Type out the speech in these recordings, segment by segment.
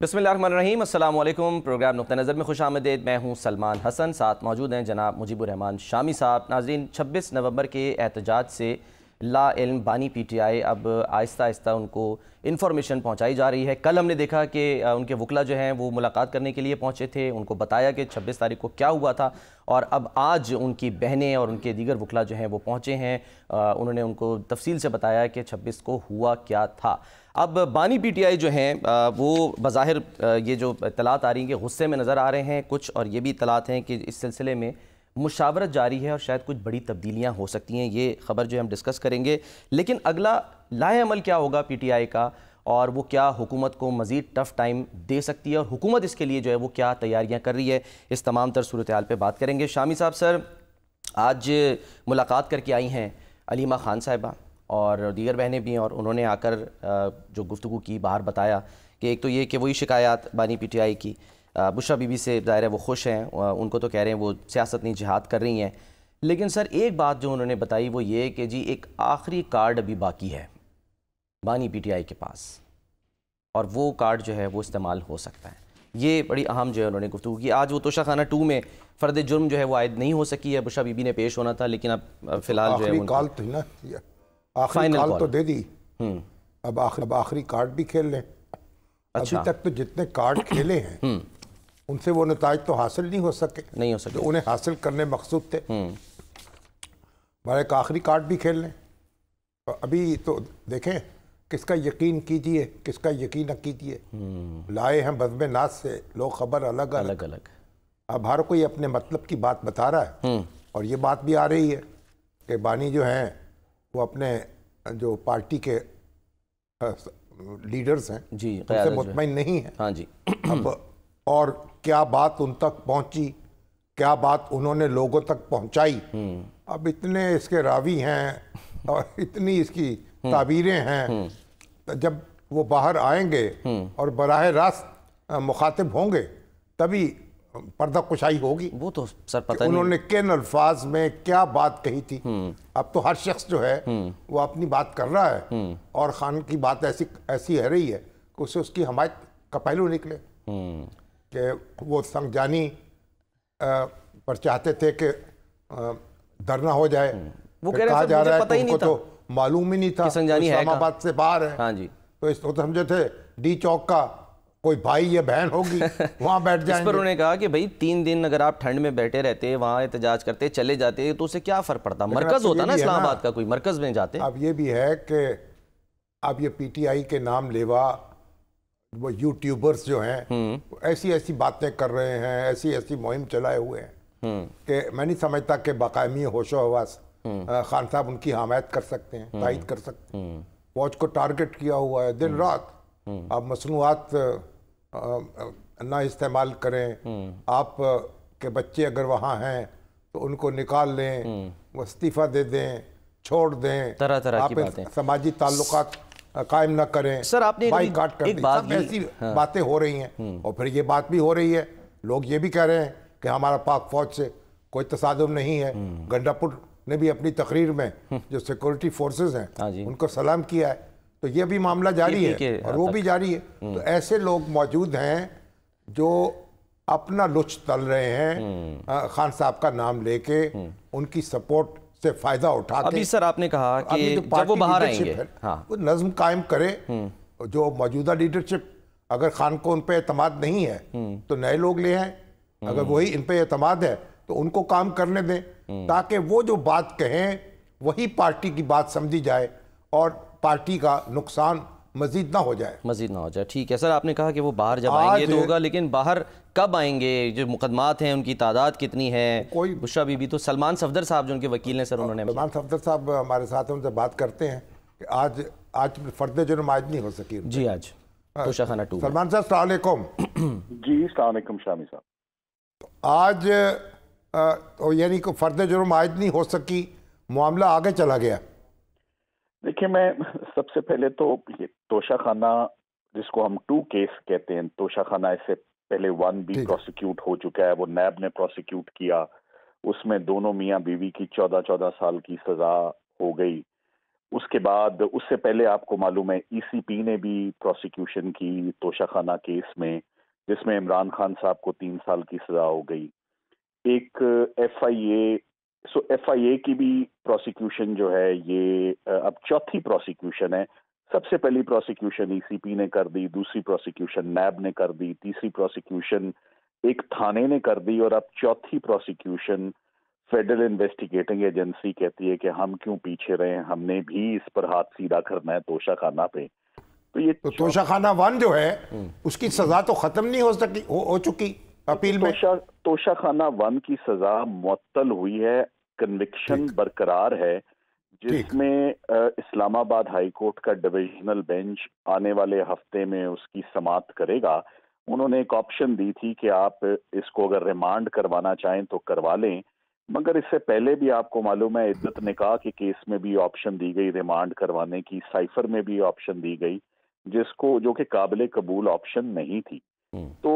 बिस्मिल्लाहिर्रहमानिर्रहीम। अस्सलाम वालेकुम। प्रोग्राम नुक्ता नज़र में खुश आमदीद। मैं हूँ सलमान हसन, साथ मौजूद हैं जनाब मुजीबुर रहमान शामी साहब। नाज़रीन, 26 नवंबर के एहतजाज से ला इल्म बानी PTI अब आहिस्ता आहिस्ता उनको इन्फॉर्मेशन पहुँचाई जा रही है। कल हमने देखा कि उनके वकला जो हैं वो मुलाकात करने के लिए पहुँचे थे, उनको बताया कि 26 तारीख को क्या हुआ था, और अब आज उनकी बहनें और उनके दीगर वकला जो हैं वो पहुँचे हैं। उन्होंने उनको तफसील से बताया कि 26 को हुआ क्या था। अब बानी PTI जो हैं वो बज़ाहिर ये जो इत्तलात आ रही हैं कि गुस्से में नज़र आ रहे हैं कुछ, और ये भी इत्तलात हैं कि इस सिलसिले में मुशावरत जारी है और शायद कुछ बड़ी तब्दीलियां हो सकती हैं। ये ख़बर जो हम डिस्कस करेंगे, लेकिन अगला लाए अमल क्या होगा PTI का, और वो क्या हुकूमत को मज़ीद टफ़ टाइम दे सकती है, और हुकूमत इसके लिए जो है वो क्या तैयारियाँ कर रही है, इस तमाम तर सूरत हाल पर बात करेंगे। शामी साहब सर आज मुलाकात करके आई हैं अलीमा ख़ान साहिबा और दीगर बहनें भी हैं, और उन्होंने आकर जो गुफ्तगू की बाहर बताया कि एक तो ये कि वही शिकायत बानी PTI की बुशरा बीबी से ज़ाहिर है वो खुश हैं, उनको तो कह रहे हैं वो सियासत नहीं जिहाद कर रही हैं। लेकिन सर एक बात जो उन्होंने बताई वो ये कि जी एक आखिरी कार्ड अभी बाकी है बानी PTI के पास, और वो कार्ड जो है वो इस्तेमाल हो सकता है। ये बड़ी अहम जो है उन्होंने गुफ्तगू की। आज वो तोशा खाना 2 में फ़र्द जुर्म जो है वो आयद नहीं हो सकी है, बुशरा बीबी ने पेश होना था, लेकिन अब फ़िलहाल जो है आखिरी कॉल तो दे दी, अब आखिरी कार्ड भी खेल लें। अच्छा। अभी तक तो जितने कार्ड खेले हैं उनसे वो नताइज तो हासिल नहीं हो सके जो उन्हें हासिल करने मकसूद थे। हमारे एक आखिरी कार्ड भी खेल लें। तो अभी तो देखें किसका यकीन कीजिए, किसका यकीन न कीजिए। लाए हैं बज़्म नाज से लोग खबर अलग अलग। अब हर कोई अपने मतलब की बात बता रहा है, और ये बात भी आ रही है कि बानी जो हैं वो अपने जो पार्टी के लीडर्स हैं जी उनसे मुतमईन नहीं है। हाँ जी। अब और क्या बात उन तक पहुंची, क्या बात उन्होंने लोगों तक पहुंचाई, अब इतने इसके रावी हैं और इतनी इसकी ताबीरें हैं, तो जब वो बाहर आएंगे और बराह रास्त मुखातिब होंगे तभी पर्दा कुशाई होगी। वो तो सर पता नहीं उन्होंने किन अल्फाज में क्या बात कही थी। अब तो हर शख्स जो है वो अपनी बात कर रहा है, और खान की बात ऐसी है रही है कि उसे उसकी हमायत का पहलू निकले कि वो संगजानी पर चाहते थे कि धरना हो जाए। वो कहा जा रहा है कि उनको तो मालूम ही नहीं था इस्लामाबाद से बाहर है। हाँ जी। तो इसको तो समझे थे डी चौक का कोई भाई या बहन होगी वहाँ बैठ जाएंगे। इस पर उन्होंने कहा कि भाई 3 दिन अगर आप ठंड में बैठे रहते, वहाँ एहतजाज करते, चले जाते, तो उससे क्या फ़र्क पड़ता। मरकज़ होता ना इस्लामाबाद का, कोई मरकज़ में जाते। अब ये भी है कि अब ये PTI के नाम लेवा वो यूट्यूबर्स जो हैं ऐसी ऐसी बातें कर रहे हैं, ऐसी ऐसी मुहिम चलाए हुए हैं कि मैं नहीं समझता कि बाकायमी होशो हवास खान साहब उनकी हमायत कर सकते हैं, तायद कर सकते हैं। फौज को टारगेट किया हुआ है दिन रात। आप मसनूआत ना इस्तेमाल करें, आप के बच्चे अगर वहाँ हैं तो उनको निकाल लें, वो इस्तीफ़ा दे दें, छोड़ दें, तरह तरह की बातें, समाजी ताल्लुकात कायम न करें, सर आपने बाइकाट कर दें। सब ऐसी बातें हो रही हैं। और फिर ये बात भी हो रही है, लोग ये भी कह रहे हैं कि हमारा पाक फौज से कोई तसादुम नहीं है। गंडापुर ने भी अपनी तकरीर में जो सिक्योरिटी फोर्सेस हैं उनको सलाम किया है। तो ये भी मामला जारी है और वो भी जारी है। तो ऐसे लोग मौजूद हैं जो अपना लुत्फ तल रहे हैं खान साहब का नाम लेके, उनकी सपोर्ट से फायदा उठा के। अभी सर आपने कहा कि जब वो बाहर आएंगे वो नज़्म कायम करे। जो मौजूदा लीडरशिप अगर खान को उन पर एतमाद नहीं है तो नए लोग ले आए, अगर वही इन पर एतमाद है तो उनको काम करने दें, ताकि वो जो बात कहें वही पार्टी की बात समझी जाए और पार्टी का नुकसान मजीद ना हो जाए। ठीक है सर, आपने कहा कि वो बाहर जब आएंगे तो होगा, लेकिन बाहर कब आएंगे, जो मुकदमात हैं उनकी तादाद कितनी है? कोई बुशरा बीबी तो सलमान सफदर साहब जो उनके वकील हैं सर, उन्होंने सलमान सफदर साहब हमारे साथ उनसे बात करते हैं कि आज फर्द जुर्म आज नहीं हो सकी जी। आज तोशा खाना 2 सलमान साहब अस्सलाम वालेकुम। जी अस्सलाम वालेकुम शामी साहब। आज यानी कि फर्द जुर्म आज नहीं हो सकी, मामला आगे चला गया। देखिए, मैं सबसे पहले तो ये तोशा खाना जिसको हम 2 केस कहते हैं, तोशा खाना इससे पहले 1 भी प्रोसिक्यूट हो चुका है, वो नैब ने प्रोसिक्यूट किया, उसमें दोनों मियाँ बीवी की 14-14 साल की सजा हो गई। اس کے بعد اس سے پہلے آپ کو معلوم ہے ECP نے بھی پروسیکیوشن کی توشہ خانہ کیس میں، جس میں عمران خان صاحب کو 3 سال کی سزا ہو گئی. ایک FIA کی بھی پروسیکیوشن جو ہے یہ اب چوتھی پروسیکیوشن ہے. سب سے پہلی پروسیکیوشن ECP نے کر دی، دوسری پروسیکیوشن نیب نے کر دی، تیسری پروسیکیوشن ایک تھانے نے کر دی، اور اب چوتھی پروسیکیوشن فیڈرل انویسٹیگیٹنگ ایجنسی کہتی ہے کہ ہم کیوں پیچھے رہے، ہم نے بھی اس پر ہاتھ سیدھا کرنا ہے توشہ خانہ پہ. تو یہ توشہ خانہ 1 جو ہے اس کی سزا تو ختم نہیں ہو چکی اپیل میں. توشہ خانہ 1 کی سزا معطل ہوئی ہے، کنوکشن برقرار ہے، جس میں اسلام آباد ہائی کورٹ کا ڈویژنل بینچ آنے والے ہفتے میں اس کی سماعت کرے گا. انہوں نے ایک آپشن دی تھی کہ آپ اس کو اگر ریمانڈ کروانا چاہیں تو کروا لیں، مگر اس سے پہلے بھی آپ کو معلوم ہے عدت نکاح کے کیس میں بھی آپشن دی گئی ریمانڈ کروانے کی، سائفر میں بھی آپشن دی گئی جو کہ قابل قبول آپشن نہیں تھی. تو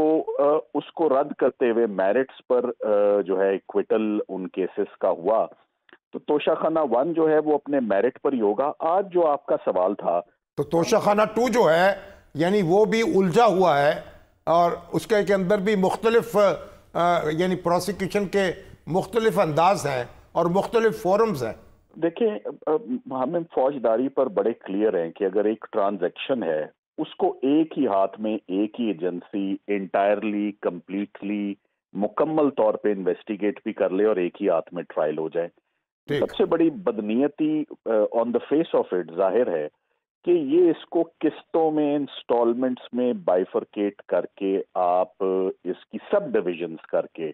اس کو رد کرتے ہوئے میرٹس پر جو ہے ایکویٹل ان کیسز کا ہوا. تو توشہ خانہ 1 جو ہے وہ اپنے میرٹ پر ہی ہوگا. آج جو آپ کا سوال تھا تو توشہ خانہ 2 جو ہے یعنی وہ بھی الجھا ہوا ہے، اور اس کے اندر بھی مختلف یعنی پروسیکیوشن کے مختلف انداز ہیں اور مختلف فورمز ہیں. دیکھیں ہم فوجداری پر بڑے کلیئر ہیں کہ اگر ایک ٹرانزیکشن ہے اس کو ایک ہی ہاتھ میں ایک ہی ایجنسی انٹائرلی کمپلیٹلی مکمل طور پہ انویسٹیگیٹ بھی کر لے اور ایک ہی ہاتھ میں ٹرائل ہو جائے. سب سے بڑی بدنیتی آن دا فیس آف اٹ ظاہر ہے کہ یہ اس کو قسطوں میں انسٹالمنٹس میں بائیفرکیٹ کر کے آپ اس کی سب ڈویژنز کر کے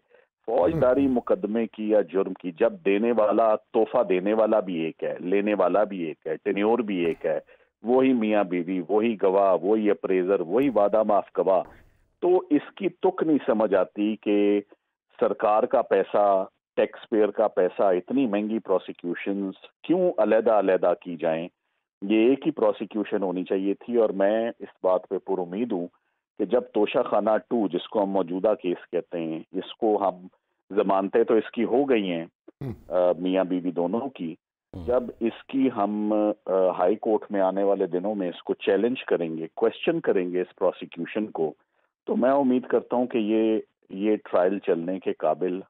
فوجداری مقدمے کی یا جرم کی، جب دینے والا تحفہ دینے والا بھی ایک ہے، لینے والا بھی ایک ہے، ٹینیور بھی ایک ہے، وہی میاں بیوی، وہی گواہ، وہی اپریزر، وہی وعدہ معاف گواہ، تو اس کی تک نہیں سمجھ آتی کہ سرکار کا پیسہ، ٹیکس پیئر کا پیسہ، اتنی مہنگی پروسیکیوشنز کیوں علیحدہ علیحدہ کی جائیں. یہ ایک ہی پروسیکیوشن ہونی چاہیے تھی، اور میں اس بات پہ پر امید ہوں کہ جب توشہ خانہ 2 جس کو ہم موجودہ کیس کہتے ہیں، اس کو ہم ضمانتیں تو اس کی ہو گئی ہیں میاں بیوی دونوں کی، جب اس کی ہم ہائی کورٹ میں آنے والے دنوں میں اس کو چیلنج کریں گے، کویسچن کریں گے اس پروسیکیوشن کو، تو میں امید کرتا ہوں کہ یہ ٹرائل چلنے کے قابل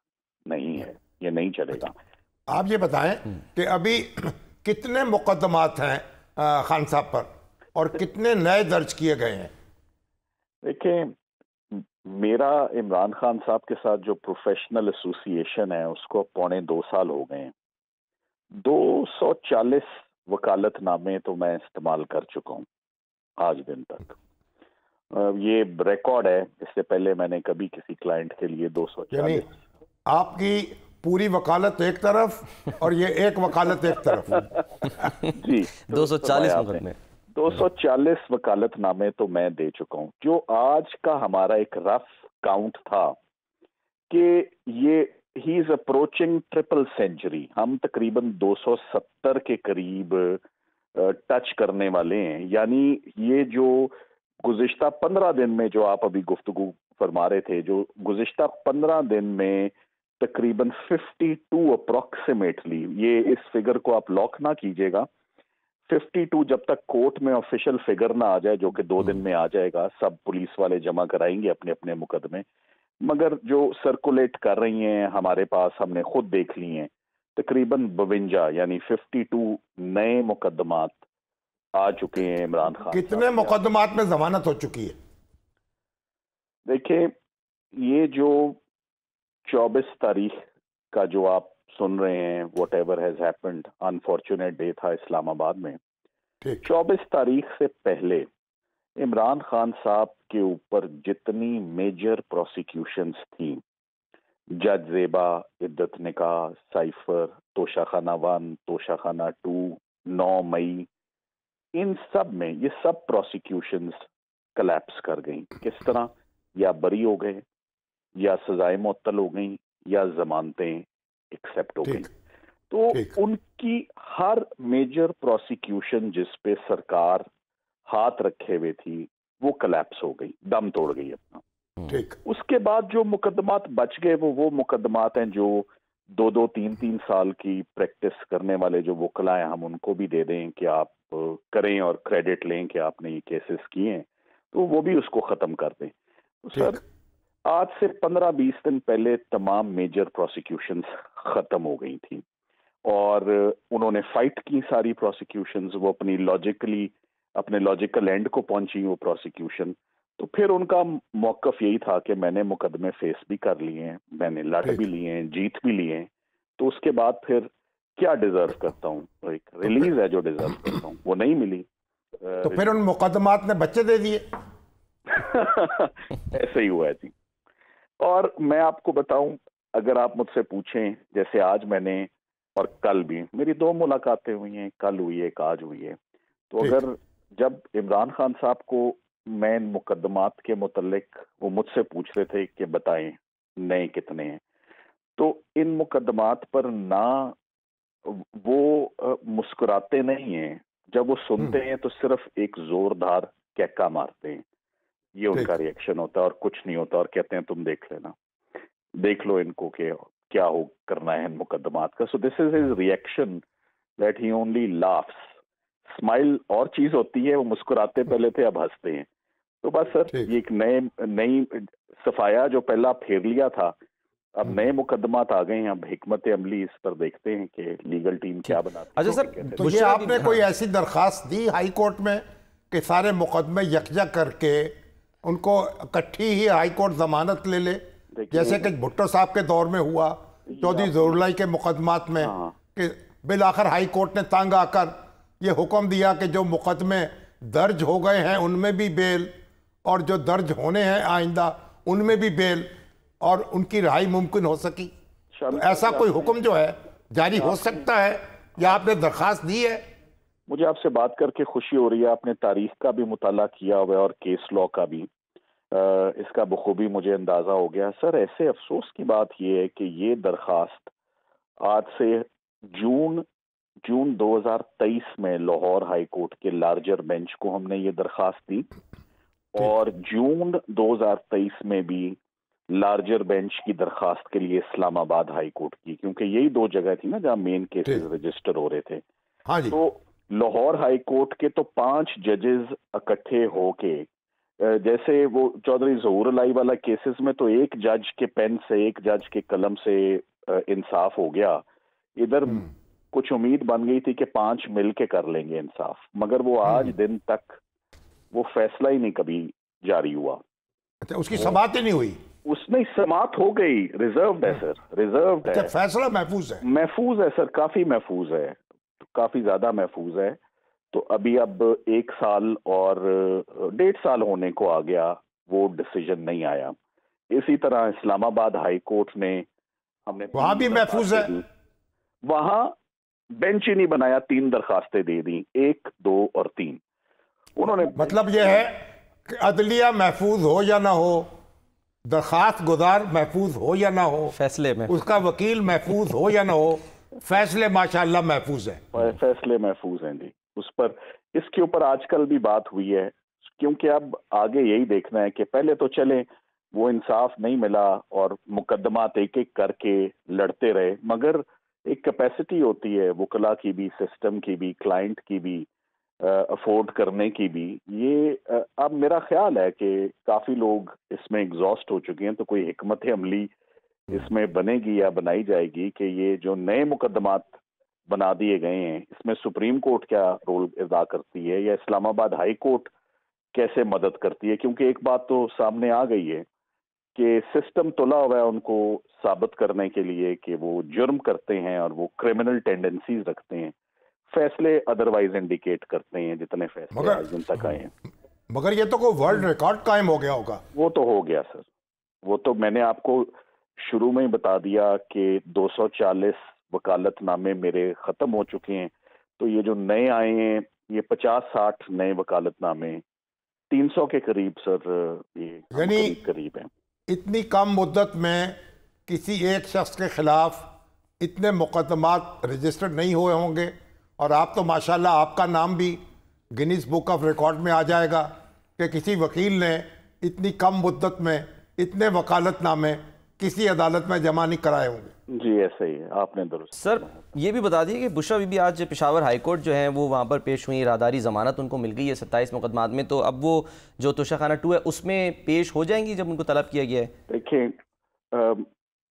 نہیں ہے، یہ نہیں چلے گا. آپ یہ بتائیں کہ ابھی کتنے مقدمات ہیں خان صاحب پر اور کتنے نئے درج کیے گئے ہیں؟ دیکھیں میرا عمران خان صاحب کے ساتھ جو پروفیشنل ایسوسی ایشن ہے اس کو 2.25 سال ہو گئے ہیں. 240 وکالت نامے تو میں استعمال کر چکا ہوں آج دن تک. یہ ریکارڈ ہے، اس سے پہلے میں نے کبھی کسی کلائنٹ کے لیے 240. یعنی آپ کی پوری وکالت ایک طرف اور یہ ایک وکالت ایک طرف. جی 240 مقدمے، 240 وکالت نامے تو میں دے چکا ہوں. جو آج کا ہمارا ایک رف کاؤنٹ تھا کہ یہ ہی از اپروچنگ 3 سینچری، ہم تقریباً 270 کے قریب ٹچ کرنے والے ہیں. یعنی یہ جو گزشتہ 15 دن میں جو آپ ابھی گفتگو فرما رہے تھے، جو گزشتہ 15 دن میں تقریباً 52 اپروکسیمیٹلی، یہ اس فگر کو آپ لاک نہ کیجیے گا، 52 جب تک کورٹ میں آفیشل فگر نہ آ جائے، جو کہ 2 دن میں آ جائے گا، سب پولیس والے جمع کرائیں گے اپنے اپنے مقدمے، مگر جو سرکولیٹ کر رہی ہیں ہمارے پاس، ہم نے خود دیکھ لی ہیں، تقریباً 52 یعنی 52 نئے مقدمات آ چکے ہیں عمران خان. کتنے مقدمات میں ضمانت ہو چکی ہے؟ دیکھیں یہ جو 24 تاریخ کا جو آپ سن رہے ہیں، what ever has happened, unfortunate day تھا اسلام آباد میں. 24 تاریخ سے پہلے عمران خان صاحب کے اوپر جتنی میجر پروسیکیوشنز تھیں، جج زیبا، عدت نکاح، سائفر، توشہ خانہ 1، توشہ خانہ 2، 9 مئی، ان سب میں یہ سب پروسیکیوشنز کلیپس کر گئیں. کس طرح؟ یا بری ہو گئے، یا سزائیں معطل ہو گئیں، یا ضمانتیں ایکسیپٹ ہو گئیں. تو ان کی ہر میجر پروسیکیوشن جس پہ سرکار ہاتھ رکھے ہوئے تھی وہ کلیپس ہو گئی، دم توڑ گئی اپنا. اس کے بعد جو مقدمات بچ گئے وہ مقدمات ہیں جو दो तीन तीन साल की प्रैक्टिस करने वाले जो वकला हैं हम उनको भी दे दें कि आप करें और क्रेडिट लें कि आपने ये केसेस किए हैं, तो वो भी उसको ख़त्म कर दें। तो सर आज से 15-20 दिन पहले तमाम मेजर प्रोसिक्यूशंस ख़त्म हो गई थी और उन्होंने फाइट की सारी प्रोसिक्यूशंस, वो अपने लॉजिकल एंड को पहुंची वो प्रोसिक्यूशन। तो फिर उनका मौक़िफ़ यही था कि मैंने मुकदमे फेस भी कर लिए हैं, मैंने लड़ भी लिए हैं, जीत भी लिए हैं, तो उसके बाद फिर क्या डिजर्व करता हूँ? एक रिलीज है जो डिजर्व करता हूँ, वो नहीं मिली। तो फिर उन मुकदमात ने बच्चे दे दिए। ऐसे ही हुआ है जी। और मैं आपको बताऊं, अगर आप मुझसे पूछें, जैसे आज मैंने और कल भी मेरी 2 मुलाकातें हुई हैं, कल हुई है, एक आज हुई है। तो अगर जब इमरान खान साहब को मैं इन मुकदमात के मुतल्लिक वो मुझसे पूछ रहे थे कि बताएं नए कितने हैं, तो इन मुकदमात पर ना वो मुस्कुराते नहीं हैं, जब वो सुनते हैं तो सिर्फ एक जोरदार कैका मारते हैं, ये उनका रिएक्शन होता है और कुछ नहीं होता, और कहते हैं तुम देख लेना, देख लो इनको कि क्या हो करना है इन मुकदमात का। So this is his reaction that he only laughs. Smile और चीज होती है, वो मुस्कुराते पहले थे अब हंसते हैं। तो बस सर ये एक नई सफाया जो पहला फेर लिया था, अब नए मुकदमात आ गए हैं, अब हिकमत अमली इस पर देखते हैं कि लीगल टीम क्या बनाती है। अच्छा सर, तो ये आपने कोई ऐसी दरखास्त दी हाई कोर्ट में कि सारे मुकदमे यकजा करके उनको इकट्ठी ही हाई कोर्ट जमानत ले ले, जैसे कि भुट्टो साहब के दौर में हुआ चौधरी ज़हुरुल्लाह के मुकदमात में, कि बिलाखिर हाई कोर्ट ने तंग आकर ये हुक्म दिया कि जो मुकदमे दर्ज हो गए हैं उनमें भी बेल, और जो दर्ज होने हैं आइंदा उनमें भी बेल, और उनकी रिहाई मुमकिन हो सकी। तो ऐसा कोई हुक्म जो है जारी हो सकता है, या आपने दरखास्त दी है? मुझे आपसे बात करके खुशी हो रही है, आपने तारीख का भी मुताला किया हुआ है और केस लॉ का भी, इसका बखूबी मुझे अंदाजा हो गया। सर ऐसे अफसोस की बात यह है कि ये दरखास्त आज से जून 2023 में लाहौर हाई कोर्ट के लार्जर बेंच को हमने ये दरखास्त दी, और जून 2023 में भी लार्जर बेंच की दरखास्त के लिए इस्लामाबाद हाई कोर्ट की, क्योंकि यही 2 जगह थी ना जहां मेन केसेस रजिस्टर हो रहे थे। हाँ जी। तो लाहौर हाई कोर्ट के तो 5 जजेस इकट्ठे होके, जैसे वो चौधरी ज़हुरुल्लाह वाला केसेस में तो एक जज के पेन से, एक जज के कलम से इंसाफ हो गया, इधर कुछ उम्मीद बन गई थी कि 5 मिल के कर लेंगे इंसाफ, मगर वो आज दिन तक वो फैसला ही नहीं कभी जारी हुआ। अच्छा, उसकी समाअत ही नहीं हुई? उसने समाअत हो गई, रिजर्व्ड है सर, रिजर्व्ड है। फैसला महफूज है? महफूज है सर, काफी महफूज है, काफी ज्यादा महफूज है। तो अभी अब 1 साल और 1.5 साल होने को आ गया, वो डिसीजन नहीं आया। इसी तरह इस्लामाबाद हाई कोर्ट ने, हमने वहां भी महफूज है, वहां बेंच ही नहीं बनाया, 3 दरखास्तें दे दी, 1, 2 और 3 उन्होंने। मतलब यह है कि अदलिया महफूज हो या ना हो, दरखास्त गुजार महफूज हो या ना हो, फैसले में उसका वकील महफूज हो या ना हो, फैसले माशाअल्लाह महफूज है। फैसले महफूज हैं जी। उस पर, इसके ऊपर आजकल भी बात हुई है, क्योंकि अब आगे यही देखना है कि पहले तो चले वो इंसाफ नहीं मिला और मुकदमात एक एक करके लड़ते रहे, मगर एक कैपेसिटी होती है वकला की भी, सिस्टम की भी, क्लाइंट की भी, अफोर्ड करने की भी। ये अब मेरा ख्याल है कि काफ़ी लोग इसमें एग्जॉस्ट हो चुके हैं, तो कोई हिकमत अमली इसमें बनेगी या बनाई जाएगी कि ये जो नए मुकदमात बना दिए गए हैं, इसमें सुप्रीम कोर्ट क्या रोल अदा करती है या इस्लामाबाद हाई कोर्ट कैसे मदद करती है। क्योंकि एक बात तो सामने आ गई है कि सिस्टम तुला हुआ है उनको साबित करने के लिए कि वो जुर्म करते हैं और वो क्रिमिनल टेंडेंसीज रखते हैं, फैसले अदरवाइज इंडिकेट करते हैं जितने फैसले आज दिन तक आए हैं। मगर ये तो कोई वर्ल्ड रिकॉर्ड कायम हो गया होगा। वो तो हो गया सर, वो तो मैंने आपको शुरू में ही बता दिया कि 240 वकालतनामे मेरे ख़त्म हो चुके हैं। तो ये जो नए आए हैं, ये 50-60 नए वकालतनामे 300 के करीब सर, ये यानी करीब है। इतनी कम मुद्दत में किसी एक शख्स के खिलाफ इतने मुकदमात रजिस्टर्ड नहीं हुए होंगे, और आप तो माशाल्लाह आपका नाम भी गिनीज बुक ऑफ रिकॉर्ड में आ जाएगा कि किसी वकील ने इतनी कम मुद्दत में इतने वकालतनामे किसी अदालत में जमा नहीं कराए होंगे। जी ऐसा ही है, आपने दुरुस्त। सर ये भी बता दिए कि बुशरा बीबी आज पेशावर हाई कोर्ट जो है वो वहाँ पर पेश हुई, इरादारी ज़मानत उनको मिल गई है 27 मुकदमात में, तो अब वो जो तोशाखाना 2 है उसमें पेश हो जाएंगी जब उनको तलब किया गया है? देखिए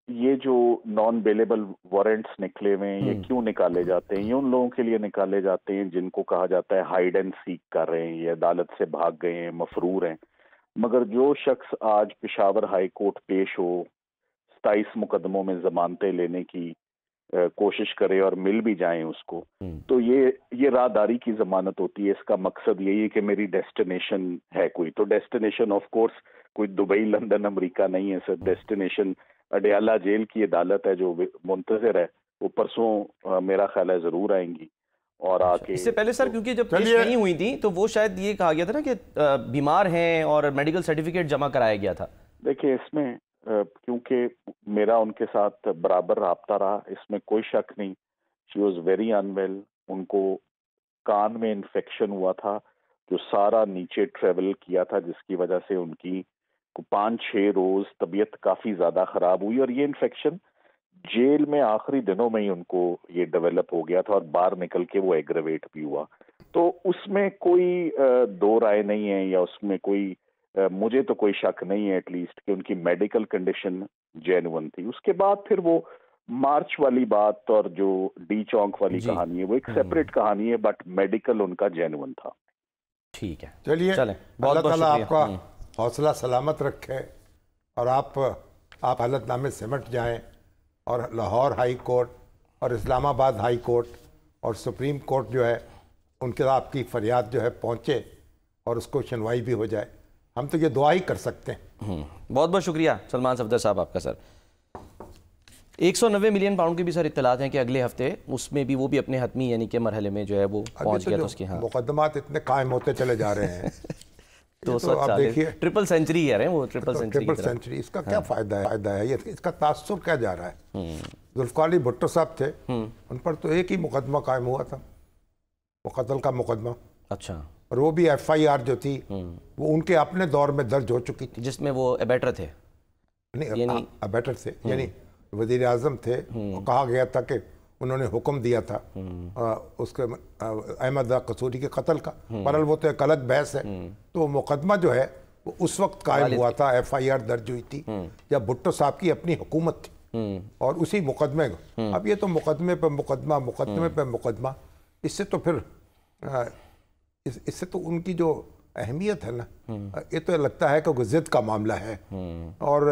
ये जो नॉन बेलेबल वारंट्स निकले हुए हैं, ये क्यों निकाले जाते हैं? ये उन लोगों के लिए निकाले जाते हैं जिनको कहा जाता है हाइड एंड सीक कर रहे हैं, ये अदालत से भाग गए हैं, मफरूर हैं। मगर जो शख्स आज पेशावर हाई कोर्ट पेश हो, 27 मुकदमों में जमानतें लेने की कोशिश करे और मिल भी जाएं उसको, तो ये राहदारी की जमानत होती है। इसका मकसद यही है कि मेरी डेस्टिनेशन है कोई, तो डेस्टिनेशन ऑफ कोर्स कोई दुबई, लंदन, अमेरिका नहीं है सर। डेस्टिनेशन अडयाला जेल की अदालत है जो मुंतजर है, वो परसों मेरा ख्याल है जरूर आएंगी और आके। इससे पहले सर क्योंकि जब पेश नहीं हुई थी तो वो शायद ये कहा गया था ना कि बीमार हैं और मेडिकल सर्टिफिकेट जमा कराया गया था। देखिए इसमें क्योंकि मेरा उनके साथ बराबर राब्ता रहा, इसमें कोई शक नहीं। शी वॉज वेरी अनवेल, उनको कान में इन्फेक्शन हुआ था जो सारा नीचे ट्रेवल किया था, जिसकी वजह से उनकी 5-6 रोज तबीयत काफी ज्यादा खराब हुई और ये इन्फेक्शन जेल में आखिरी दिनों में ही उनको ये डेवलप हो गया था और बाहर निकल के वो एग्रेवेट भी हुआ। तो उसमें कोई दो राय नहीं है या उसमें कोई मुझे तो कोई शक नहीं है एटलीस्ट कि उनकी मेडिकल कंडीशन जेन्युइन थी। उसके बाद फिर वो मार्च वाली बात और जो डी चौंक वाली कहानी है वो एक सेपरेट कहानी है, बट मेडिकल उनका जेन्युइन था। ठीक है, चलिए अल्लाह ताला आपका हौसला सलामत रखे और आप हालतनामे सिमट जाएं और लाहौर हाई कोर्ट और इस्लामाबाद हाई कोर्ट और सुप्रीम कोर्ट जो है उनके आपकी फरियाद जो है पहुँचे और उसको सुनवाई भी हो जाए। हम तो ये दुआ ही कर सकते हैं। बहुत बहुत शुक्रिया सलमान सफदर साहब आपका। सर 190 मिलियन पाउंड की भी सर इत्तलात हैं कि अगले हफ्ते उसमें भी वो भी अपने हतमी यानी कि मरहले में जो है वो पहुंच गया। तो उसके मुकदमात इतने कायम होते चले जा रहे हैं। तो आप देखिए ट्रिपल सेंचुरी है वो ट्रिपल सेंचुरी इसका क्या फायदा है ये इसका तासुर क्या जा रहा है? जुल्फकार अली भुट्टो साहब थे, उन पर तो एक ही मुकदमा कायम हुआ था, मुकत्तल का मुकदमा। अच्छा, और वो भी FIR जो थी वो उनके अपने दौर में दर्ज हो चुकी थी, जिसमें वो अबेटर थे। नहीं अबेटर थे यानी वजीर आजम थे। कहा गया था कि उन्होंने हुक्म दिया था उसके अहमद कसूरी के कत्ल का, बहरहाल वो तो एक अलग बहस है। तो मुकदमा जो है वो उस वक्त कायम हुआ था, FIR दर्ज हुई थी जब भुट्टो साहब की अपनी हुकूमत थी और उसी मुकदमे को अब ये तो मुकदमे पे मुकदमा, इससे तो फिर इससे तो उनकी जो अहमियत है ना, ये तो लगता है कि जिद का मामला है। और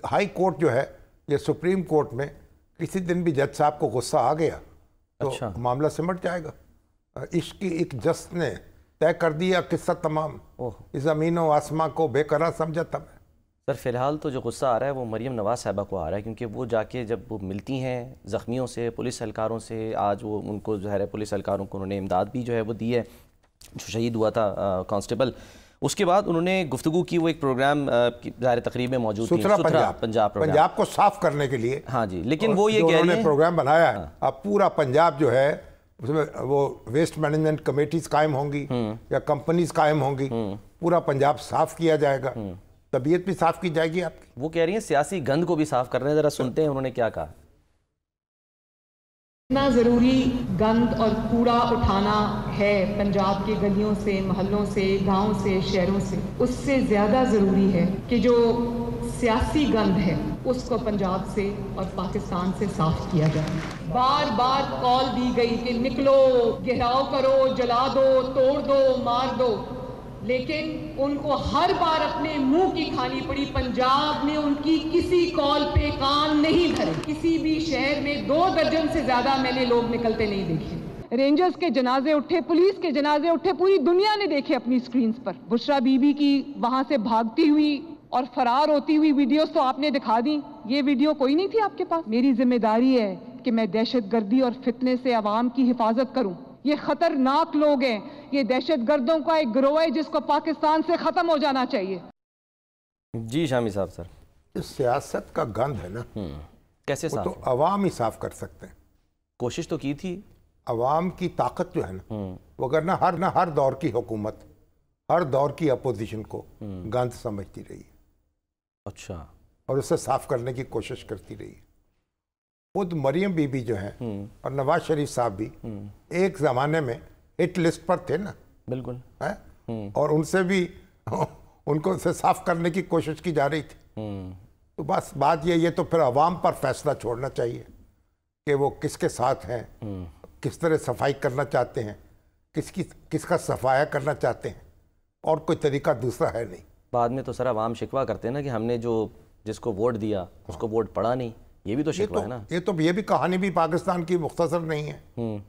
हाई कोर्ट जो है ये सुप्रीम कोर्ट में किसी दिन भी जज साहब को गुस्सा आ गया तो मामला सिमट जाएगा। इश्क की एक जज ने तय कर दिया किस्सा तमाम, इस ज़मीन व आसमां को बेकरार समझा था मैं। सर फिलहाल तो जो गुस्सा आ रहा है वो मरियम नवाज साहिबा को आ रहा है, क्योंकि वो जाके जब वो मिलती हैं ज़ख्मियों से, पुलिस एहलकारों से, आज वो उनको ज़ाहिर है पुलिस एहलकारों को उन्होंने इमदाद भी जो है वो दी है जो शहीद हुआ था कांस्टेबल। उसके बाद उन्होंने गुफ्तगू की, वो एक प्रोग्राम ज़ाहिर तकरीब में मौजूद थी, पंजाब को साफ करने के लिए। हाँ जी, लेकिन वो ये कह रहे हैं प्रोग्राम बनाया है अब पूरा पंजाब जो है उसमें वो वेस्ट मैनेजमेंट कमेटीज कायम होंगी या कंपनीज कायम होंगी, पूरा पंजाब साफ किया जाएगा, तबीयत भी साफ की जाएगी आपकी। वो कह रही हैं सियासी गंद को भी साफ कर रहे हैं, जरा सुनते हैं उन्होंने क्या कहा। इतना ज़रूरी गंद और कूड़ा उठाना है पंजाब के गलियों से, मोहल्लों से, गांव से, शहरों से, उससे ज़्यादा ज़रूरी है कि जो सियासी गंद है उसको पंजाब से और पाकिस्तान से साफ किया जाए। बार बार कॉल दी गई कि निकलो, घेराव करो, जला दो, तोड़ दो, मार दो, लेकिन उनको हर बार अपने मुंह की खानी पड़ी। पंजाब ने उनकी किसी कॉल पे कान नहीं धरे। किसी भी शहर में 2 दर्जन से ज्यादा मैंने लोग निकलते नहीं देखे। रेंजर्स के जनाजे उठे, पुलिस के जनाजे उठे, पूरी दुनिया ने देखे अपनी स्क्रीन्स पर। बुशरा बीबी की वहां से भागती हुई और फरार होती हुई वीडियोस तो आपने दिखा दी, ये वीडियो कोई नहीं थी आपके पास। मेरी जिम्मेदारी है कि मैं दहशतगर्दी और फितने से आवाम की हिफाजत करूं। ये खतरनाक लोग हैं, ये दहशतगर्दों का एक गिरोह है जिसको पाकिस्तान से खत्म हो जाना चाहिए। जी शामी साहब। सर इस सियासत का गंद है ना, कैसे साफ? तो अवाम ही साफ कर सकते हैं। कोशिश तो की थी, अवाम की ताकत जो है ना वो अगर ना हर दौर की हुकूमत, हर दौर की अपोजिशन को गंद समझती रही है। अच्छा, और उसे साफ करने की कोशिश करती रही है। खुद मरियम बीबी जो हैं और नवाज शरीफ साहब भी एक ज़माने में हिट लिस्ट पर थे ना, बिल्कुल है, और उनसे भी उनको उसे साफ करने की कोशिश की जा रही थी। तो बस बात ये तो फिर अवाम पर फैसला छोड़ना चाहिए कि वो किसके साथ हैं, किस तरह सफाई करना चाहते हैं, किसका सफाया करना चाहते हैं, और कोई तरीका दूसरा है नहीं। बाद में तो सर अवाम शिकवा करते हैं ना कि हमने जिसको वोट दिया उसको वोट पड़ा नहीं, ये भी तो शिकवा है ना। ये भी कहानी भी पाकिस्तान की मुख्तसर नहीं है,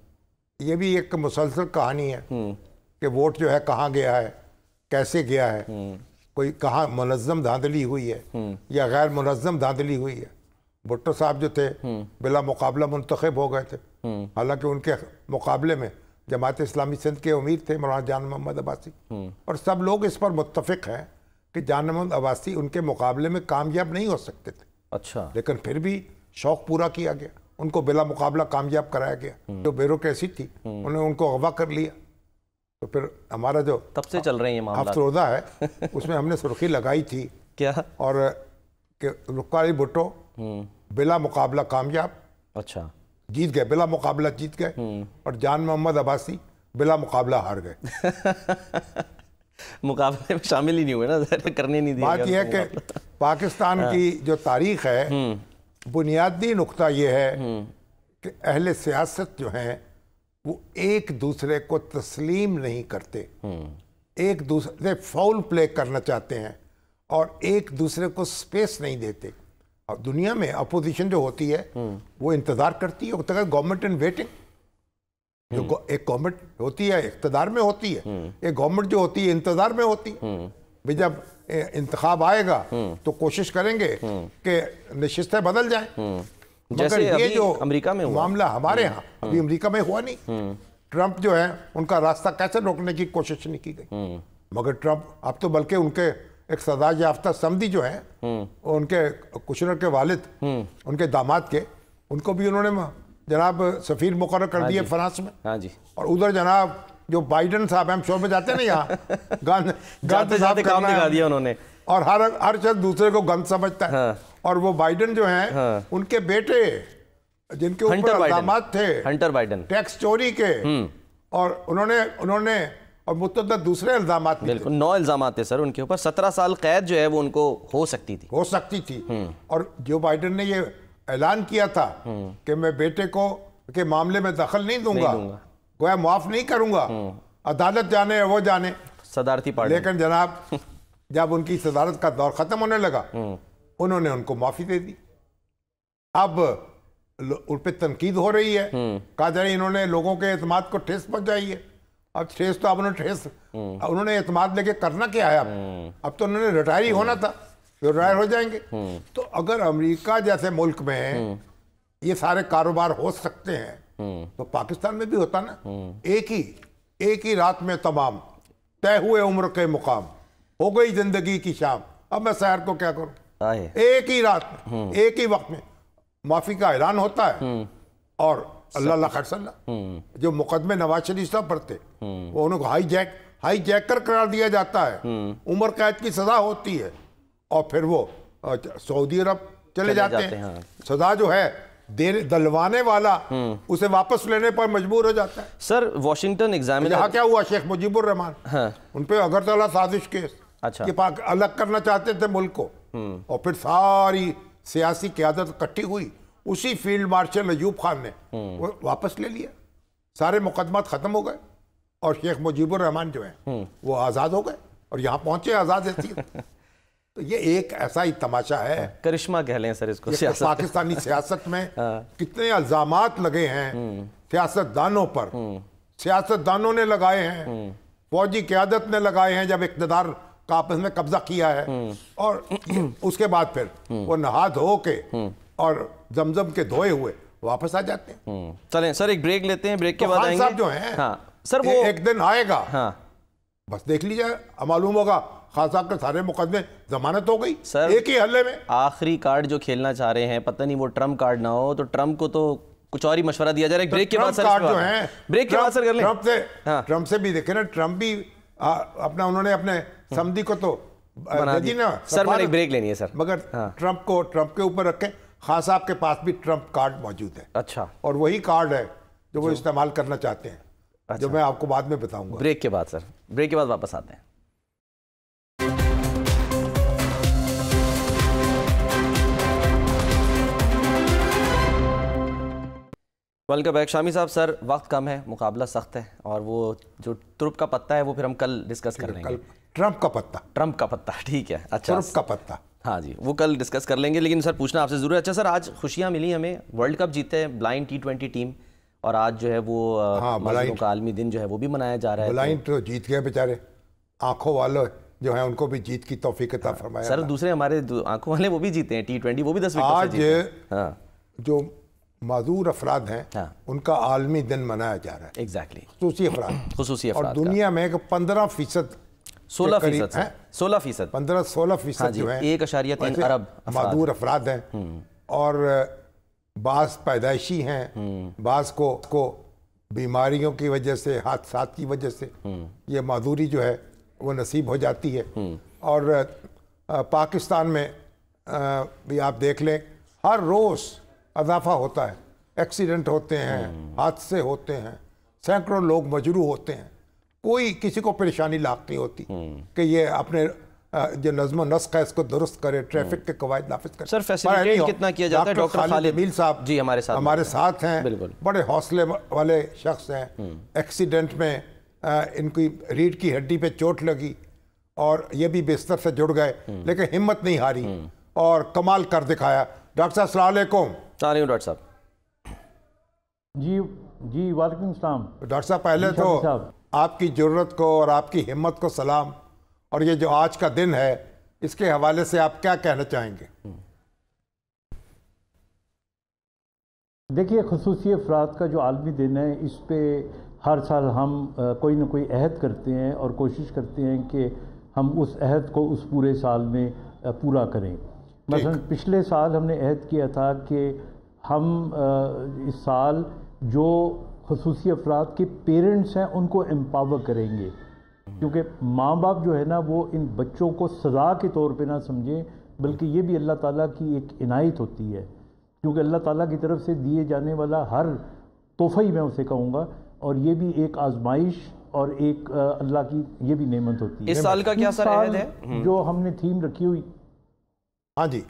ये भी एक मुसलसल कहानी है कि वोट जो है कहाँ गया है, कैसे गया है, कोई कहाँ मुनज़्ज़म धांधली हुई है या गैर मुनज़्ज़म धांधली हुई है। भुट्टो साहब जो थे बिला मुकाबला मुंतखब हो गए थे, हालांकि उनके मुकाबले में जमात इस्लामी सिंध के अमीर थे मौलाना जान मोहम्मद अब्बासी, और सब लोग इस पर मुत्तफिक हैं कि जान मोहम्मद अब्बासी उनके मुकाबले में कामयाब नहीं हो सकते थे। अच्छा, लेकिन फिर भी शौक पूरा किया गया, उनको बिला मुकाबला कामयाब कराया गया। जो ब्यूरोक्रेसी थी उन्होंने उनको अगवा कर लिया। तो फिर हमारा जो तब से चल रहे हैं ये मामला अफसरोदा है उसमें हमने सुर्खी लगाई थी क्या, और कि रुकवाली भुट्टो बिला मुकाबला कामयाब, अच्छा जीत गए, बिला मुकाबला जीत गए, और जान मोहम्मद अब्बासी बिला मुकाबला हार गए। मुकाबले में शामिल ही नहीं हुए ना, करने नहीं दिया। बात यह है कि पाकिस्तान की जो तारीख है, बुनियादी नुक्ता ये है कि अहले सियासत जो हैं वो एक दूसरे को तस्लीम नहीं करते, एक दूसरे फाउल प्ले करना चाहते हैं और एक दूसरे को स्पेस नहीं देते। और दुनिया में अपोजिशन जो होती है वो इंतज़ार करती है, गवर्नमेंट इन वेटिंग। जो एक गवर्नमेंट होती है इक़्तिदार में होती है, एक गवर्नमेंट जो होती है इंतज़ार में होती है। भाई जब इंतखाब आएगा तो कोशिश करेंगे कि नशिस्तें बदल जाएं। जैसे मगर ये जो अमेरिका में मामला हमारे यहाँ अभी अमेरिका में हुआ नहीं, ट्रंप जो है उनका रास्ता कैसे रोकने की कोशिश नहीं की गई, मगर ट्रंप अब तो बल्कि उनके एक सदा याफ्ता समधी जो हैं उनके कुशनर के वालिद, उनके दामाद के, उनको भी उन्होंने जनाब सफीर मुकर्रर कर दिए फ्रांस में। हाँ जी। और उधर जनाब जो बाइडन साहब हम शोर में जाते हैं ना, यहाँ गंद जाते काम दिखा दिया उन्होंने, और हर शख्स दूसरे को गंद समझता है। हाँ। और वो बाइडन जो हैं उनके बेटे जिनके ऊपर इल्जामात थे हंटर बाइडन टैक्स चोरी के, और उन्होंने और मुतअद्दिद दूसरे इल्जामात, बिल्कुल 9 इल्जामात थे सर उनके ऊपर, 17 साल कैद जो है वो उनको हो सकती थी। और जो बाइडन ने ये ऐलान किया था कि मैं बेटे को के मामले में दखल नहीं दूंगा, गोया माफ नहीं करूंगा, अदालत जाने वो जाने, सदारती पार्टी। लेकिन जनाब जब उनकी सदारत का दौर खत्म होने लगा उन्होंने उनको माफी दे दी। अब उन पर तनकीद हो रही है, कहा जाए इन्होंने लोगों के एतमाद को ठेस पहुंचाई है। अब ठेस तो अब उन्होंने एतमाद लेके करना क्या है, अब तो उन्होंने रिटायर ही होना था, रिटायर हो जाएंगे। तो अगर अमेरिका जैसे मुल्क में ये सारे कारोबार हो सकते हैं तो पाकिस्तान में भी होता ना। एक ही रात में तमाम तय हुए उम्र के मुकाम, हो गई जिंदगी की शाम, अब मैं शहर को क्या करूं। एक ही रात में एक ही वक्त में माफी का ऐलान होता है, और अल्लाह खैर जो मुकदमे नवाज शरीफ साहब पर थे वो उनको हाईजैकर करार दिया जाता है, उम्र कैद की सजा होती है, और फिर वो सऊदी अरब चले जाते हैं। सजा जो है दलवाने वाला उसे वापस लेने पर मजबूर हो जाता है। सर वाशिंगटन एग्जामिनर यहाँ क्या हुआ, शेख मुजीबुर रहमान, उन पे अगरतला साजिश केस, अच्छा, ये अलग करना चाहते थे मुल्क को, और फिर सारी सियासी क़यादत इकट्ठी हुई, उसी फील्ड मार्शल अयूब खान ने वो वापस ले लिया, सारे मुकदमात खत्म हो गए, और शेख मुजीबुर रहमान जो है वो आज़ाद हो गए, और यहाँ पहुंचे आज़ाद हैसियत। तो ये एक ऐसा ही तमाशा है, करिश्मा कह लें सर इसको, पाकिस्तानी सियासत में कितने इल्जामात लगे हैं सियासतदानों पर, सियासतदानों ने लगाए हैं, फौजी क़यादत ने लगाए हैं जब इक़्तिदार का आपस में कब्जा किया है, और उसके बाद फिर वो नहा धो के और जमजम के धोए हुए वापस आ जाते हैं। चलें सर एक ब्रेक लेते हैं, ब्रेक के बाद आएंगे। साहब जो हैं, सर वो एक दिन आएगा, बस देख लीजिए, मालूम होगा खान साहब के सारे मुकदमे जमानत हो गई सर, एक ही हल्ले में। आखिरी कार्ड जो खेलना चाह रहे हैं, पता नहीं वो ट्रम्प कार्ड ना हो, तो ट्रम्प को तो कुछ और ही मशवरा दिया जा रहा है। ब्रेक के बाद सर कार्ड जो है, ब्रेक के बाद सर कर लें। ट्रम्प से भी देखे ना, ट्रम्प भी अपना उन्होंने अपने समधी को तो جی نا سر میں ایک بریک لینی ہے سر. مگر ٹرمپ کو ٹرمپ کے اوپر رکھیں. خان صاحب کے پاس بھی ٹرمپ کارڈ موجود ہے. اچھا. اور وہی کارڈ ہے جو وہ استعمال کرنا چاہتے ہیں, جو میں آپ کو بعد میں بتاؤں گا. بریک کے بعد سر, بریک کے بعد واپس آتے ہیں. Welcome back. شامی صاحب, سر وقت کم ہے, مقابلہ سخت ہے, اور وہ جو ٹرمپ کا پتہ ہے وہ پھر ہم کل ڈسکس کر لیں گے. ٹرمپ کا پتہ, ٹرمپ کا پتہ, ٹھیک ہے. اچھا, ٹرمپ کا پتہ, ہاں جی, وہ کل ڈسکس کر لیں گے. لیکن سر پوچھنا آپ سے ضرور ہے. اچھا سر, آج خوشیاں ملی ہمیں, ورلڈ کپ جیتے ہیں بلائنڈ T20 ٹیم, اور آج جو ہے وہ مزدوروں کا عالمی دن جو ہے وہ بھی منایا جا رہا ہے. بلائنڈ تو جیت گئے بیچارے, آنکھوں والے جو ہیں ان کو بھی جیت کی توفیق عطا فرمایا. سر دوسرے ہمارے آنکھوں والے وہ بھی جیتے ہیں T20, وہ بھی 10 وکٹوں سے جیتے ہیں. آج جو معذور افراد ہیں ان کا عالمی دن منایا جا رہا ہے. ایگزیکٹلی, خصوصی افراد, خصوصی افراد, اور دنیا میں 15% 16% 15-16% جو ہیں 1.3 ارب معذور افراد ہیں, اور بعض پیدائشی ہیں, بعض کو بیماریوں کی وجہ سے, حادثات کی وجہ سے یہ معذوری جو ہے وہ نصیب ہو جاتی ہے. اور پاکستان میں بھی آپ دیکھ لیں, ہر روز اضافہ ہوتا ہے, ایکسیڈنٹ ہوتے ہیں, حادثے ہوتے ہیں, سینکڑوں لوگ مجروح ہوتے ہیں. کوئی کسی کو پریشانی لاحق نہیں ہوتی کہ یہ اپنے جو نظم و نسق ہے اس کو درست کرے, ٹریفک کے قواعد نافذ کرے. سر فیسیلیٹیٹ کتنا کیا جاتا ہے؟ ڈاکٹر خالد جمیل صاحب جی ہمارے ساتھ ہیں, بڑے حوصلے والے شخص ہیں. ایکسیڈنٹ میں ان کی ریڑھ کی ہڈی پہ چوٹ لگی اور یہ بھی بستر سے جڑ گئے, لیکن ہمت نہیں ہاری اور کمال کر دکھایا. ڈاکٹر صاحب السلام علیکم. ڈاکٹر صاحب جی وعلیکم السلام. ڈاکٹر صاحب پہلے تو آپ کی جرت کو اور آپ کی ہمت کو سلام, اور یہ جو آج کا دن ہے اس کے حوالے سے آپ کیا کہنا چاہیں گے؟ دیکھیے, خصوصی افراد کا جو عالمی دن ہے اس پہ ہر سال ہم کوئی نہ کوئی عہد کرتے ہیں اور کوشش کرتے ہیں کہ ہم اس عہد کو اس پورے سال میں پورا کریں. مثلا پچھلے سال ہم نے عہد کیا تھا کہ ہم اس سال جو خصوصی افراد کے پیرنٹس ہیں ان کو امپاور کریں گے, کیونکہ ماں باپ جو ہے نا وہ ان بچوں کو سزا کے طور پہ نہ سمجھیں, بلکہ یہ بھی اللہ تعالیٰ کی ایک عنایت ہوتی ہے, کیونکہ اللہ تعالیٰ کی طرف سے دیے جانے والا ہر تحفہ ہی میں اسے کہوں گا, اور یہ بھی ایک آزمائش اور ایک اللہ کی یہ بھی نعمت ہوتی ہے. اس سال کا کیا سر عہد ہے جو ہم نے تھیم رکھی ہوئی؟ ہاں جی,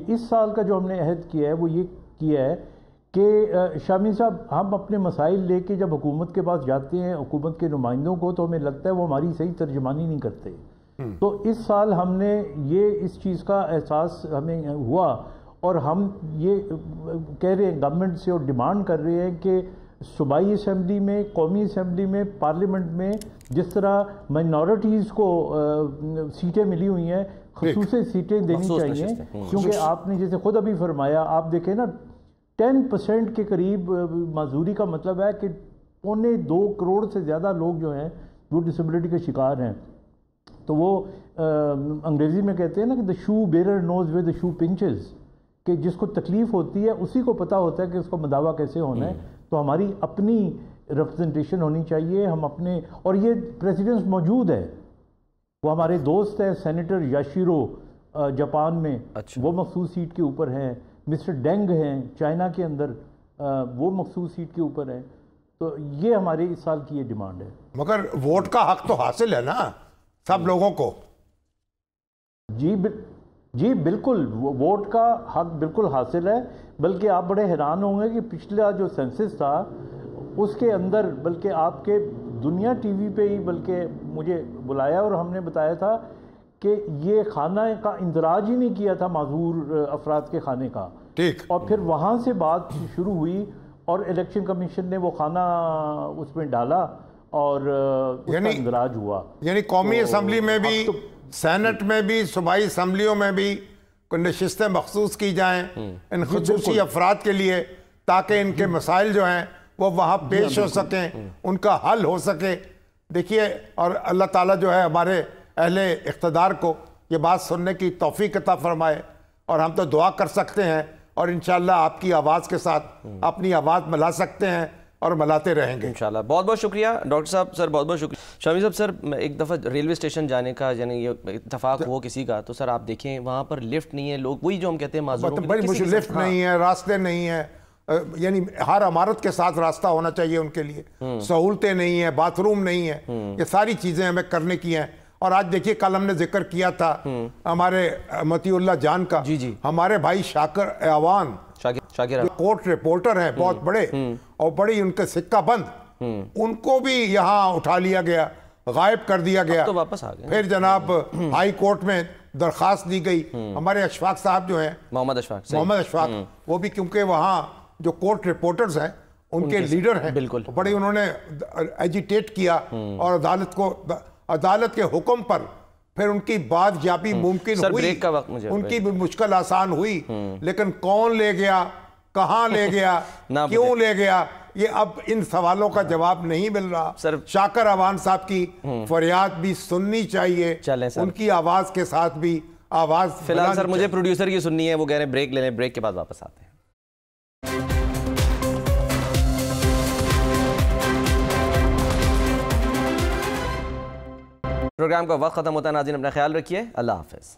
اس سال کا جو ہم نے عہد کیا ہے وہ یہ کیا ہے کہ شامی صاحب, ہم اپنے مسائل لے کے جب حکومت کے پاس جاتے ہیں, حکومت کے نمائندوں کو, تو ہمیں لگتا ہے وہ ہماری صحیح ترجمانی نہیں کرتے. تو اس سال ہم نے اس چیز کا احساس ہمیں ہوا, اور ہم یہ کہہ رہے ہیں گورنمنٹ سے اور ڈیمانڈ کر رہے ہیں کہ صوبائی اسمبلی میں, قومی اسمبلی میں, پارلیمنٹ میں جس طرح مائنورٹیز کو سیٹیں ملی ہوئی ہیں, خصوصی سیٹیں دینی چاہیے. کیونکہ آپ نے جیسے خود ابھی فرمایا, آپ دیکھیں نا 10% کے قریب معذوری کا مطلب ہے کہ 2.25 کروڑ سے زیادہ لوگ جو ہیں وہ ڈسیبلٹی کے شکار ہیں. تو وہ انگریزی میں کہتے ہیں نا کہ the shoe bearer knows where the shoe pinches, کہ جس کو تکلیف ہوتی ہے اسی کو پتہ ہوتا ہے کہ اس کو مداوع کیسے ہونا ہے. تو ہماری اپنی ریپرزنٹیشن ہونی چاہیے, ہم اپنے, اور یہ پریزیڈنٹس موجود ہے, وہ ہمارے دوست ہیں سینیٹر یاشیرو جاپان میں, وہ مخصوص سیٹ کے اوپر ہیں. مسٹر ڈینگ ہیں چائنا کے اندر, وہ مخصوص سیٹ کے اوپر ہیں. تو یہ ہمارے اس سال کی یہ ڈیمانڈ ہے. مگر ووٹ کا حق تو حاصل ہے نا سب لوگوں کو؟ جی بالکل, ووٹ کا حق بالکل حاصل ہے. بلکہ آپ بڑے حیران ہوں گے کہ پچھلا جو سینسس تھا اس کے اندر, بلکہ آپ کے دنیا ٹی وی پہ ہی بلکہ مجھے بلایا اور ہم نے بتایا تھا کہ یہ خانہ کا اندراج ہی نہیں کیا تھا معذور افراد کے خانے کا. ٹھیک. اور پھر وہاں سے بات شروع ہوئی اور الیکشن کمیشن نے وہ خانہ اس میں ڈالا اور اس کا اندراج ہوا. یعنی قومی اسمبلی میں بھی, سینٹ میں بھی, صوبائی اسمبلیوں میں بھی نشستیں مخصوص کی جائیں ان خصوصی افراد کے لیے, تاکہ ان کے مسائل جو ہیں وہ وہاں پیش ہو سکیں, ان کا حل ہو سکے. دیکھیے, اور اللہ تعالیٰ جو ہے ہمارے اہل اقتدار کو یہ بات سننے کی توفیق عطا فرمائے, اور ہم تو دعا کر سکتے ہیں اور انشاءاللہ آپ کی آواز کے ساتھ اپنی آواز ملا سکتے ہیں اور ملاتے رہیں گے انشاءاللہ. بہت بہت شکریہ ڈاکٹر صاحب. سر بہت بہت شکریہ. شامی صاحب سر ایک دفعہ ریلوے اسٹیشن جانے کا یعنی یہ اتفاق ہو کسی کا تو سر آپ دیکھیں وہاں پر لفٹ نہیں ہے, لوگ وہی جو ہم کہتے ہیں معذوروں کے بڑی مشکل, لفٹ نہیں ہے, راستے نہیں ہیں, یعنی ہر عمارت کے ساتھ راستہ ہونا چاہیے ان کے لیے, سہولتیں نہیں ہیں, باتھ روم نہیں ہے, یہ ساری چیزیں ہمیں کرنے کی ہیں. اور آج دیکھیے کل ہم نے ذکر کیا تھا ہمارے مطیع اللہ جان کا, ہمارے بھائی شاکر اعوان کورٹ رپورٹر ہیں بہت بڑے اور بڑی ان کا سکہ بند, ان کو بھی یہاں اٹھا لیا گیا, غائب کر دیا گیا. پھر جناب ہائی کورٹ میں درخواست دی گئی. ہمارے اشفاق صاحب جو ہیں محمد اشفاق, وہ بھی کیونکہ وہاں جو کورٹ رپورٹرز ہیں ان کے لیڈر ہیں, بڑی انہوں نے ایجیٹیٹ کیا اور عدالت کے حکم پر پھر ان کی بات یابی ممکن ہوئی, ان کی بھی مشکل آسان ہوئی. لیکن کون لے گیا, کہاں لے گیا, کیوں لے گیا, یہ اب ان سوالوں کا جواب نہیں مل رہا. شاکر اعوان صاحب کی فریاد بھی سننی چاہیے, ان کی آواز کے ساتھ بھی آواز. فی الحال سر مجھے پروڈیوسر کی سننی ہے, وہ کہہ رہے ہیں بریک لے لیں, بریک کے بعد واپس آتے ہیں. پروگرام کا وقت ختم ہوتا ہے. ناظرین اپنا خیال رکھیے. اللہ حافظ.